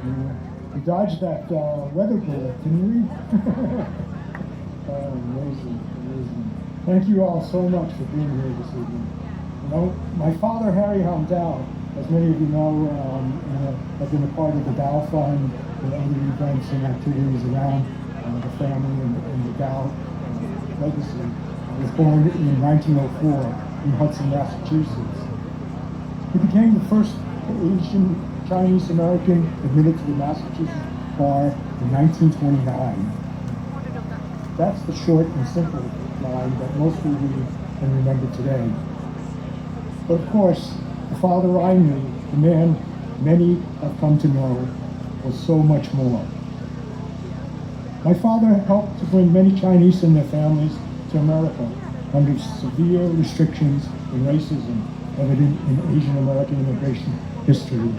We dodged that weather bullet, didn't we? Amazing, amazing. Thank you all so much for being here this evening. You know, my father, Harry Home Dow, as many of you know, has been a part of the Dow Fund and other events and activities around the family and the Dow legacy. I was born in 1904 in Hudson, Massachusetts. He became the first Asian Chinese American admitted to the Massachusetts bar in 1929. That's the short and simple line that most people can remember today. But of course, the father I knew, the man many have come to know, was so much more. My father helped to bring many Chinese and their families to America under severe restrictions and racism evident in Asian American immigration history.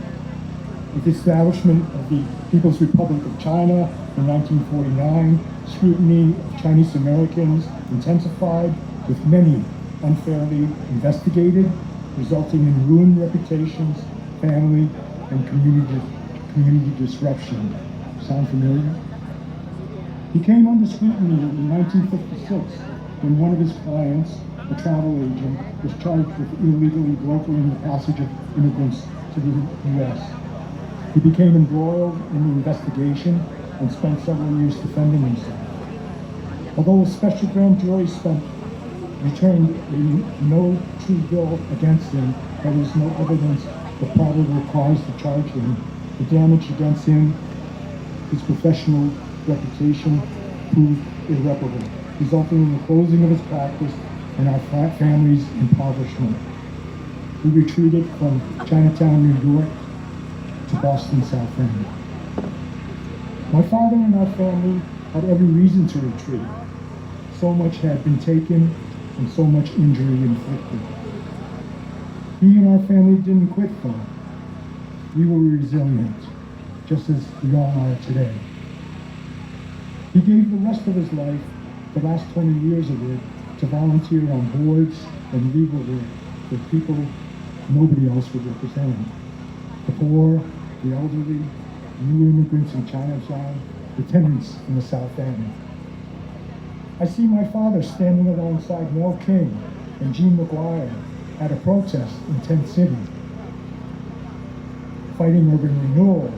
With the establishment of the People's Republic of China in 1949, scrutiny of Chinese Americans intensified, with many unfairly investigated, resulting in ruined reputations, family, and community disruption. Sound familiar? He came under scrutiny in 1956 when one of his clients, a travel agent, was charged with illegally brokering the passage of immigrants to the U.S. He became embroiled in the investigation and spent several years defending himself. Although a special grand jury returned a no true bill against him, there was no evidence of probable cause to charge him. The damage against him, his professional reputation, proved irreparable, resulting in the closing of his practice and our family's impoverishment. We retreated from Chinatown, New York, to Boston, South End. My father and our family had every reason to retreat. So much had been taken and so much injury inflicted. He and our family didn't quit though. We were resilient, just as we all are today. He gave the rest of his life, the last 20 years of it, to volunteer on boards and legal work with people nobody else would represent. The poor, the elderly, new immigrants in Chinatown, the tenants in the South End. I see my father standing alongside Mel King and Gene McGuire at a protest in Tent City, fighting urban renewal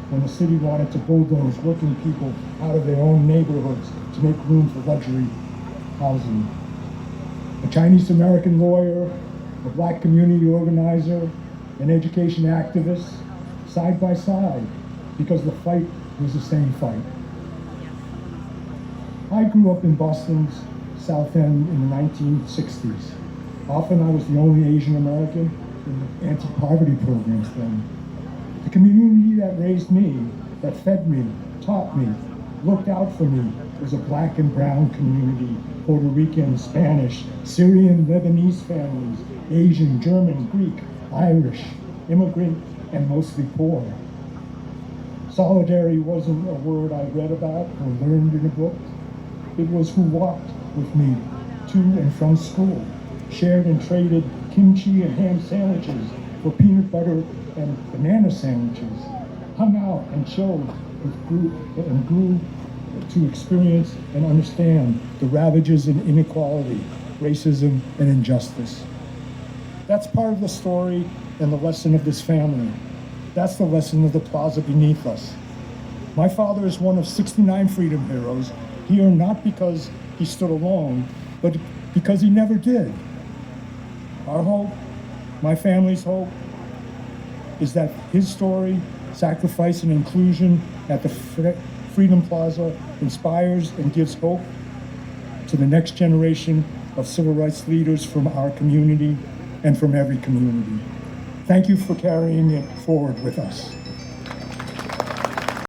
when the city wanted to bulldoze working people out of their own neighborhoods to make room for luxury housing. A Chinese American lawyer, a black community organizer, an education activist, side by side, because the fight was the same fight. I grew up in Boston's South End in the 1960s. Often I was the only Asian American in anti-poverty programs then. The community that raised me, that fed me, taught me, looked out for me was a black and brown community, Puerto Rican, Spanish, Syrian, Lebanese families, Asian, German, Greek, Irish, immigrant, and mostly poor. Solidarity wasn't a word I read about or learned in a book. It was who walked with me to and from school, shared and traded kimchi and ham sandwiches for peanut butter and banana sandwiches, hung out and chilled and grew to experience and understand the ravages of inequality, racism, and injustice. That's part of the story and the lesson of this family. That's the lesson of the plaza beneath us. My father is one of 69 freedom heroes, here not because he stood alone, but because he never did. Our hope, my family's hope, is that his story, sacrifice and inclusion at the Freedom Plaza inspires and gives hope to the next generation of civil rights leaders from our community and from every community. Thank you for carrying it forward with us.